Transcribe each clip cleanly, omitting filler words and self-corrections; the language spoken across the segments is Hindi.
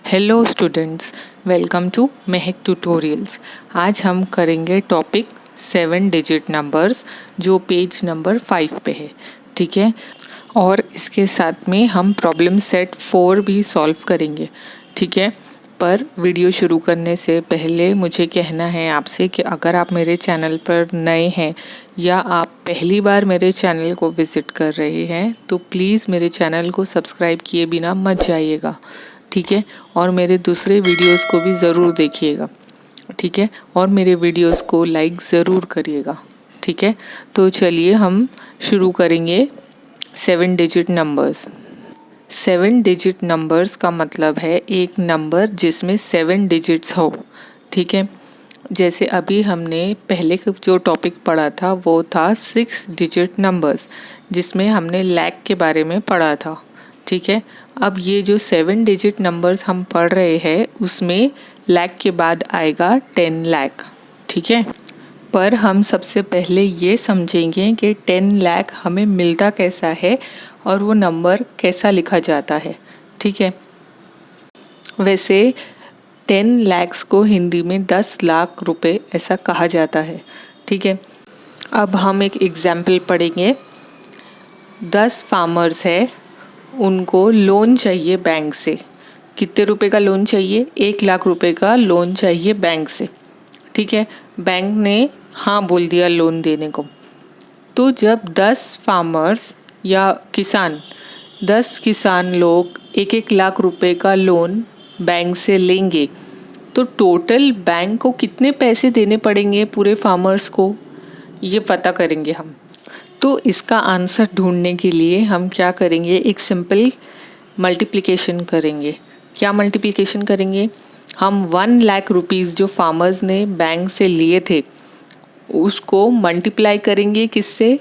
Hello students, welcome to Mahak tutorials. आज हम करेंगे टॉपिक 7 डिजिट नंबर्स जो पेज नंबर 5 पे है। ठीक है, और इसके साथ में हम प्रॉब्लम सेट 4 भी सॉल्व करेंगे। ठीक है, पर वीडियो शुरू करने से पहले मुझे कहना है आपसे कि अगर आप मेरे चैनल पर नए हैं या आप पहली बार मेरे चैनल को विज़िट कर रहे हैं तो प्लीज़ मेरे चैनल को सब्सक्राइब किए बिना मत जाइएगा। ठीक है, और मेरे दूसरे वीडियोस को भी ज़रूर देखिएगा। ठीक है, और मेरे वीडियोस को लाइक ज़रूर करिएगा। ठीक है, तो चलिए हम शुरू करेंगे 7 डिजिट नंबर्स। 7 डिजिट नंबर्स का मतलब है एक नंबर जिसमें 7 डिजिट्स हो। ठीक है, जैसे अभी हमने पहले जो टॉपिक पढ़ा था वो था 6 डिजिट नंबर्स, जिसमें हमने लैख के बारे में पढ़ा था। ठीक है, अब ये जो 7 डिजिट नंबर्स हम पढ़ रहे हैं उसमें लैख के बाद आएगा 10 लाख। ठीक है, पर हम सबसे पहले ये समझेंगे कि 10 लाख हमें मिलता कैसा है और वो नंबर कैसा लिखा जाता है। ठीक है, वैसे 10 लैक्स को हिंदी में 10 लाख रुपए ऐसा कहा जाता है। ठीक है, अब हम एक एग्जाम्पल पढ़ेंगे। 10 फार्मर्स है, उनको लोन चाहिए बैंक से। कितने रुपए का लोन चाहिए? 1 लाख रुपए का लोन चाहिए बैंक से। ठीक है, बैंक ने हाँ बोल दिया लोन देने को। तो जब 10 फार्मर्स या किसान 10 किसान लोग 1-1 लाख रुपए का लोन बैंक से लेंगे तो टोटल बैंक को कितने पैसे देने पड़ेंगे पूरे फार्मर्स को, ये पता करेंगे हम। तो इसका आंसर ढूंढने के लिए हम क्या करेंगे, एक सिंपल मल्टीप्लिकेशन करेंगे। क्या मल्टीप्लिकेशन करेंगे? हम 1 लाख रुपीज़ जो फार्मर्स ने बैंक से लिए थे उसको मल्टीप्लाई करेंगे किससे?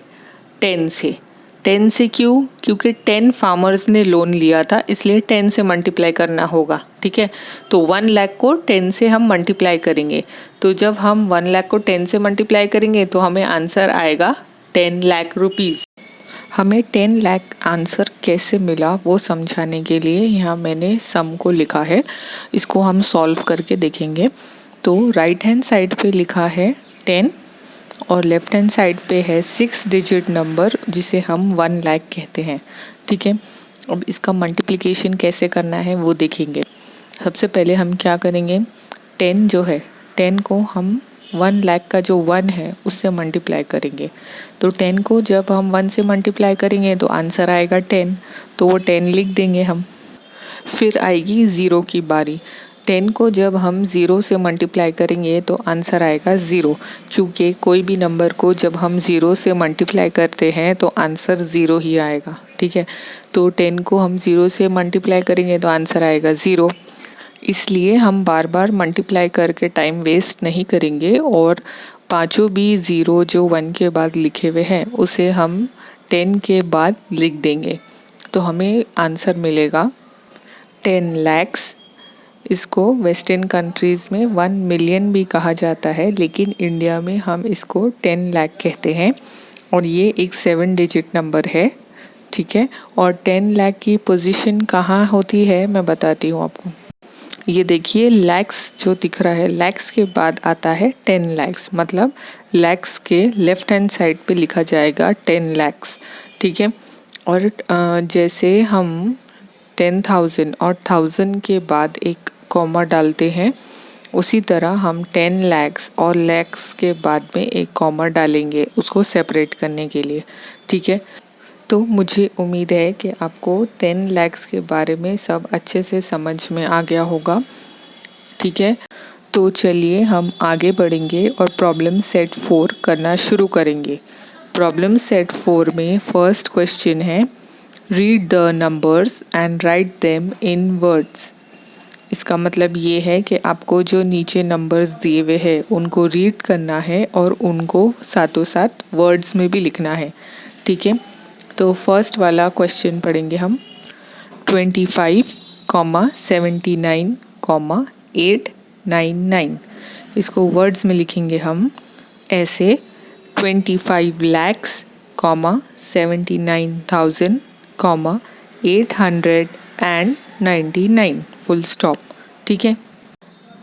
10 से। 10 से क्यों? क्योंकि 10 फार्मर्स ने लोन लिया था, इसलिए 10 से मल्टीप्लाई करना होगा। ठीक है, तो 1 लाख को 10 से हम मल्टीप्लाई करेंगे। तो जब हम 1 लाख को 10 से मल्टीप्लाई करेंगे तो हमें आंसर आएगा 10 लाख रुपीज़। हमें 10 लाख आंसर कैसे मिला वो समझाने के लिए यहाँ मैंने सम को लिखा है। इसको हम सॉल्व करके देखेंगे। तो राइट हैंड साइड पे लिखा है 10 और लेफ्ट हैंड साइड पे है 6 डिजिट नंबर जिसे हम 1 लाख कहते हैं। ठीक है, अब इसका मल्टीप्लिकेशन कैसे करना है वो देखेंगे। सबसे पहले हम क्या करेंगे, 10 जो है 10 को हम 1 लाख का जो 1 है उससे मल्टीप्लाई करेंगे। तो 10 को जब हम 1 से मल्टीप्लाई करेंगे तो आंसर आएगा 10, तो वो 10 लिख देंगे हम। फिर आएगी ज़ीरो की बारी। 10 को जब हम ज़ीरो से मल्टीप्लाई करेंगे तो आंसर आएगा ज़ीरो, क्योंकि कोई भी नंबर को जब हम ज़ीरो से मल्टीप्लाई करते हैं तो आंसर ज़ीरो ही आएगा। ठीक है, तो 10 को हम ज़ीरो से मल्टीप्लाई करेंगे तो आंसर आएगा ज़ीरो। इसलिए हम बार बार मल्टीप्लाई करके टाइम वेस्ट नहीं करेंगे और पांचों भी ज़ीरो जो 1 के बाद लिखे हुए हैं उसे हम 10 के बाद लिख देंगे। तो हमें आंसर मिलेगा 10 लैक्स। इसको वेस्टर्न कंट्रीज़ में 1 मिलियन भी कहा जाता है, लेकिन इंडिया में हम इसको 10 लाख कहते हैं और ये एक 7 डिजिट नंबर है। ठीक है, और 10 लाख की पोजीशन कहाँ होती है मैं बताती हूँ आपको। ये देखिए लैक्स जो दिख रहा है, लैक्स के बाद आता है 10 लैक्स, मतलब लैक्स के लेफ्ट हैंड साइड पे लिखा जाएगा 10 लैक्स। ठीक है, और जैसे हम 10,000 और 1000 के बाद एक कॉमा डालते हैं, उसी तरह हम 10 लैक्स और लैक्स के बाद में एक कॉमा डालेंगे उसको सेपरेट करने के लिए। ठीक है, तो मुझे उम्मीद है कि आपको 10 लैक्स के बारे में सब अच्छे से समझ में आ गया होगा। ठीक है, तो चलिए हम आगे बढ़ेंगे और प्रॉब्लम सेट 4 करना शुरू करेंगे। प्रॉब्लम सेट 4 में फर्स्ट क्वेश्चन है, read the numbers and write them in words. इसका मतलब ये है कि आपको जो नीचे नंबर्स दिए हुए हैं उनको रीड करना है और उनको साथों साथ वर्ड्स में भी लिखना है। ठीक है, तो फर्स्ट वाला क्वेश्चन पढ़ेंगे हम। 25, 79, 899। इसको वर्ड्स में लिखेंगे हम ऐसे 25 लैक्स, 79,000, 899 फुल स्टॉप। ठीक है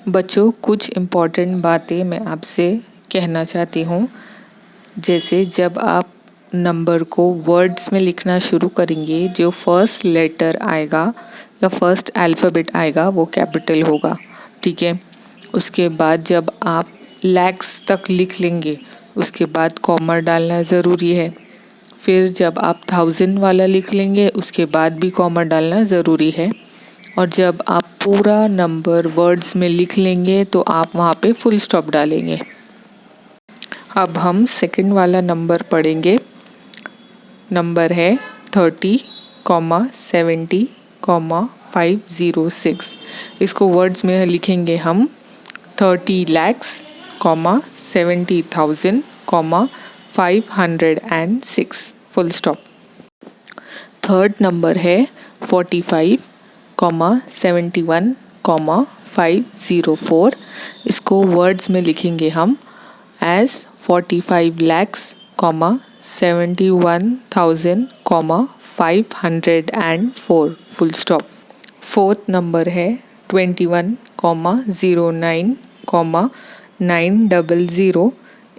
बच्चों, कुछ इम्पॉर्टेंट बातें मैं आपसे कहना चाहती हूँ। जैसे जब आप नंबर को वर्ड्स में लिखना शुरू करेंगे, जो फर्स्ट लेटर आएगा या फर्स्ट अल्फ़ाबेट आएगा वो कैपिटल होगा। ठीक है, उसके बाद जब आप लैक्स तक लिख लेंगे उसके बाद कॉमा डालना ज़रूरी है। फिर जब आप 1000 वाला लिख लेंगे उसके बाद भी कॉमा डालना ज़रूरी है। और जब आप पूरा नंबर वर्ड्स में लिख लेंगे तो आप वहाँ पे फुल स्टॉप डालेंगे। अब हम सेकंड वाला नंबर पढ़ेंगे। नंबर है 30,70,506। इसको वर्ड्स में लिखेंगे हम 30 lakhs, 70,000, 506 full stop. Third number है 45,71,504। इसको वर्ड्स में लिखेंगे हम as 45 lakhs, 71,000, 504 full stop. Fourth number है 21,09,900।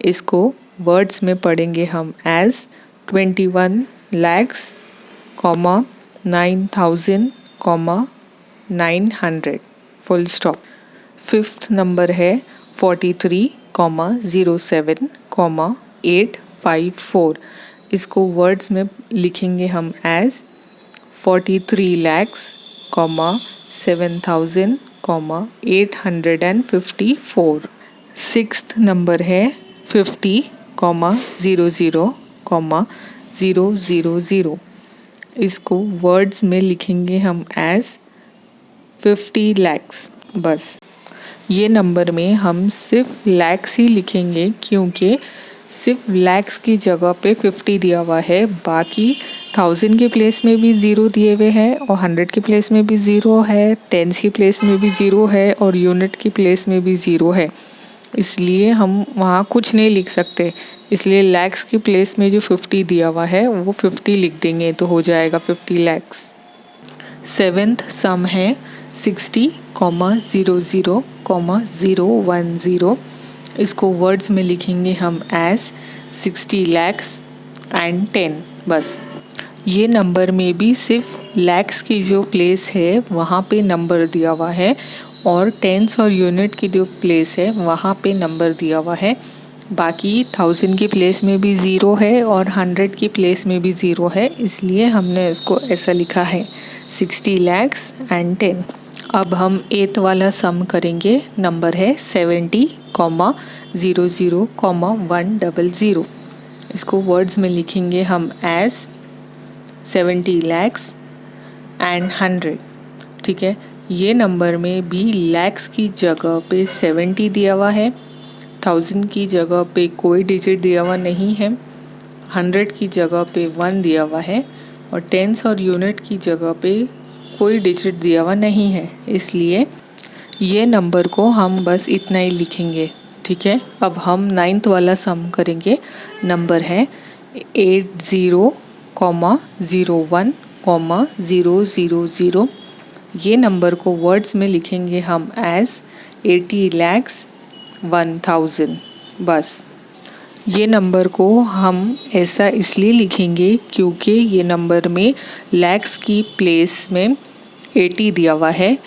इसको वर्ड्स में पढ़ेंगे हम as 21 lakhs, 9,000, 900 full stop. Fifth number है 43,07,854। इसको वर्ड्स में लिखेंगे हम as 43 lakhs, 7,000, 854। सिक्स्थ नंबर है 50,00,000। इसको वर्ड्स में लिखेंगे हम as 50 lakhs। बस ये नंबर में हम सिर्फ लैक्स ही लिखेंगे क्योंकि सिर्फ लैक्स की जगह पे 50 दिया हुआ है। बाकी 1000 के प्लेस में भी ज़ीरो दिए हुए हैं और 100 के प्लेस में भी ज़ीरो है, टेंस की प्लेस में भी ज़ीरो है और यूनिट की प्लेस में भी ज़ीरो है। इसलिए हम वहाँ कुछ नहीं लिख सकते। इसलिए लैक्स की प्लेस में जो 50 दिया हुआ है वो 50 लिख देंगे तो हो जाएगा 50 लैक्स। सेवेंथ सम है 60,00,010। इसको वर्ड्स में लिखेंगे हम as 60 lakhs and 10। बस ये नंबर में भी सिर्फ लैक्स की जो प्लेस है वहाँ पे नंबर दिया हुआ है और टेंस और यूनिट की जो प्लेस है वहाँ पे नंबर दिया हुआ है। बाकी 1000 की प्लेस में भी ज़ीरो है और 100 की प्लेस में भी ज़ीरो है, इसलिए हमने इसको ऐसा लिखा है 60 lakhs and 10। अब हम 8th वाला सम करेंगे। नंबर है 70,00,100। इसको वर्ड्स में लिखेंगे हम as 70 lakhs and 100। ठीक है, ये नंबर में भी लैक्स की जगह पे 70 दिया हुआ है, 1000 की जगह पे कोई डिजिट दिया हुआ नहीं है, 100 की जगह पे 1 दिया हुआ है और टेंस और यूनिट की जगह पे कोई डिजिट दिया हुआ नहीं है। इसलिए ये नंबर को हम बस इतना ही लिखेंगे। ठीक है, अब हम 9th वाला सम करेंगे। नंबर है 80,01,000। ये नंबर को वर्ड्स में लिखेंगे हम as 80 lakhs 1000। बस ये नंबर को हम ऐसा इसलिए लिखेंगे क्योंकि ये नंबर में लैक्स की प्लेस में 80 दिया हुआ है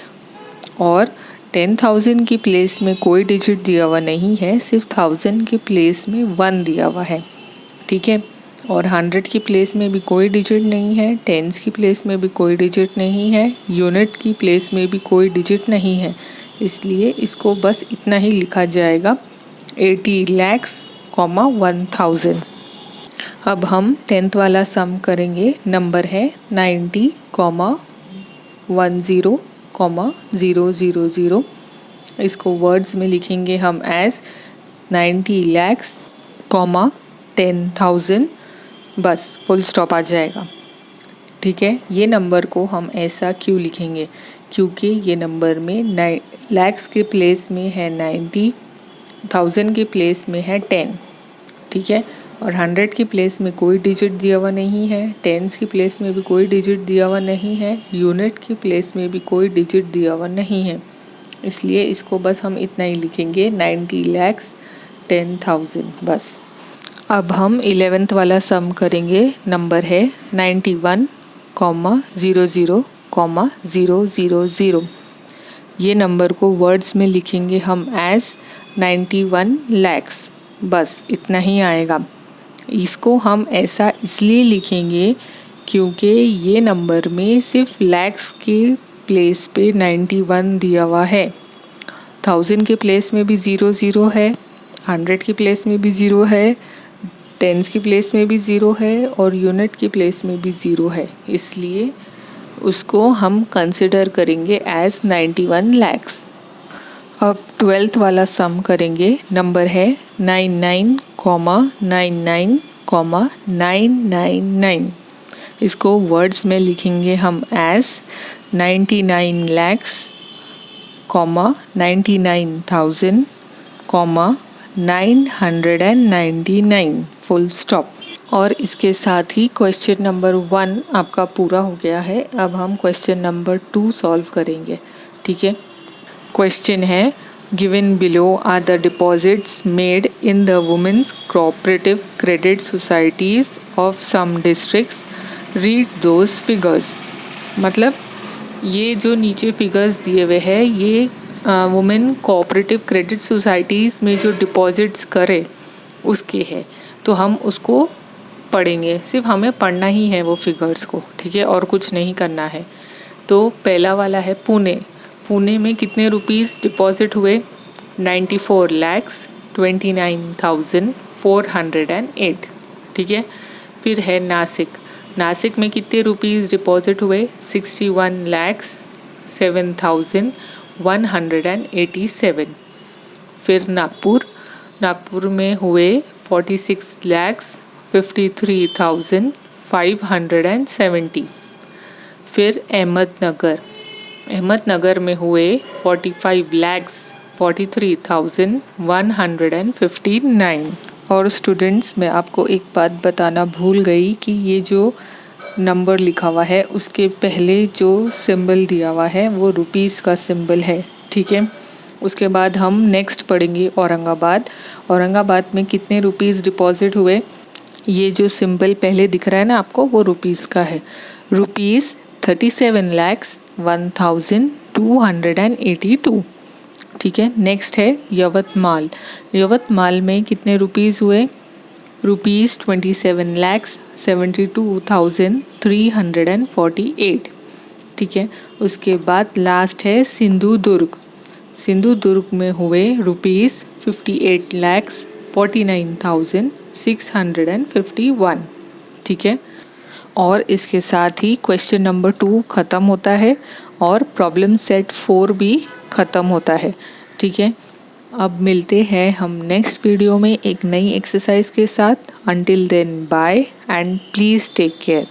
और 10,000 की प्लेस में कोई डिजिट दिया हुआ नहीं है, सिर्फ 1000 की प्लेस में 1 दिया हुआ है। ठीक है, और 100 की प्लेस में भी कोई डिजिट नहीं है, टेंस की प्लेस में भी कोई डिजिट नहीं है, यूनिट की प्लेस में भी कोई डिजिट नहीं है। इसलिए इसको बस इतना ही लिखा जाएगा 80 lakhs, 1000। अब हम 10th वाला सम करेंगे। नंबर है 90,10,000। इसको वर्ड्स में लिखेंगे हम as 90 lakhs, 10,000। बस फुल स्टॉप आ जाएगा। ठीक है, ये नंबर को हम ऐसा क्यों लिखेंगे क्योंकि ये नंबर में लैक्स के प्लेस में है 90, 1000 के प्लेस में है 10। ठीक है, और 100 की प्लेस में कोई डिजिट दिया हुआ नहीं है, टेंस की प्लेस में भी कोई डिजिट दिया हुआ नहीं है, यूनिट की प्लेस में भी कोई डिजिट दिया हुआ नहीं है। इसलिए इसको बस हम इतना ही लिखेंगे 90 lakhs 10,000 बस। अब हम 11th वाला सम करेंगे। नंबर है 91,00,000। ये नंबर को वर्ड्स में लिखेंगे हम एज 91 lakhs, बस इतना ही आएगा। इसको हम ऐसा इसलिए लिखेंगे क्योंकि ये नंबर में सिर्फ लैक्स के प्लेस पे 91 दिया हुआ है। 1000 के प्लेस में भी 00 है, 100 की प्लेस में भी 0 है, टेंस की प्लेस में भी 0 है और यूनिट की प्लेस में भी 0 है, इसलिए उसको हम कंसिडर करेंगे एज 91 lakhs। अब 12th वाला सम करेंगे। नंबर है 99,99,999। इसको वर्ड्स में लिखेंगे हम एज 99 lakhs, 99,000, 999 फुल स्टॉप। और इसके साथ ही क्वेश्चन नंबर 1 आपका पूरा हो गया है। अब हम क्वेश्चन नंबर 2 सॉल्व करेंगे। ठीक है, क्वेश्चन है given below are the deposits made in the women's cooperative credit societies of some districts, read those figures. मतलब ये जो नीचे फिगर्स दिए हुए हैं ये वुमेन कोऑपरेटिव क्रेडिट सोसाइटीज़ में जो डिपॉजिट्स करे उसके है, तो हम उसको पढ़ेंगे। सिर्फ हमें पढ़ना ही है वो फिगर्स को, ठीक है, और कुछ नहीं करना है। तो पहला वाला है पुणे। पुणे में कितने रुपीस डिपॉजिट हुए? 94,29,408। ठीक है। फिर है नासिक। नासिक में कितने रुपीस डिपॉजिट हुए? 61,07,187। फिर नागपुर। नागपुर में हुए 46,53,570। फिर अहमदनगर। अहमदनगर में हुए 45,43,159। और स्टूडेंट्स, मैं आपको एक बात बताना भूल गई कि ये जो नंबर लिखा हुआ है उसके पहले जो सिंबल दिया हुआ है वो रुपीस का सिंबल है। ठीक है। उसके बाद हम नेक्स्ट पढ़ेंगे औरंगाबाद। औरंगाबाद में कितने रुपीस डिपॉजिट हुए? ये जो सिंबल पहले दिख रहा है ना आपको, वो रुपीस का है। रुपीस 37,01,282। ठीक है। नेक्स्ट है यवतमाल। यवतमाल में कितने रुपीस हुए? रुपीस 27,72,348। ठीक है। उसके बाद लास्ट है सिंधुदुर्ग। सिंधुदुर्ग में हुए रुपीस 58,49,651। ठीक है। और इसके साथ ही क्वेश्चन नंबर 2 ख़त्म होता है और प्रॉब्लम सेट 4 भी ख़त्म होता है। ठीक है। अब मिलते हैं हम नेक्स्ट वीडियो में एक नई एक्सरसाइज के साथ। Until then bye and please take care.